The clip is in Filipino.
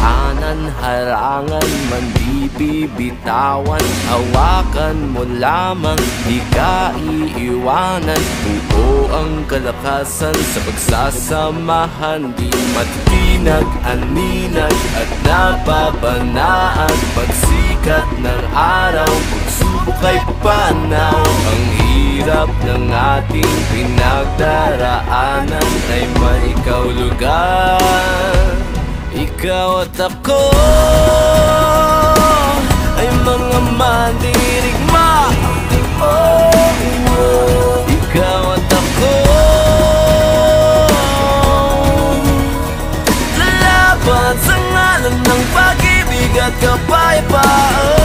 daanan, harangan man di bibitawan. Hawakan mo lamang, di ka iiwanan. Buo ang kalakasan sa pagsasamahan, di matitinag, aninag at nababanaan. Pagsikat ng araw, pagsubok ay papanaw. Ang hirap ng ating pinagdaraanan ay may kahulugan. Ikaw at ako ay mga mandirigma. Ikaw at ako lalaban sa ngalan ng pag-ibig at kapayapaan.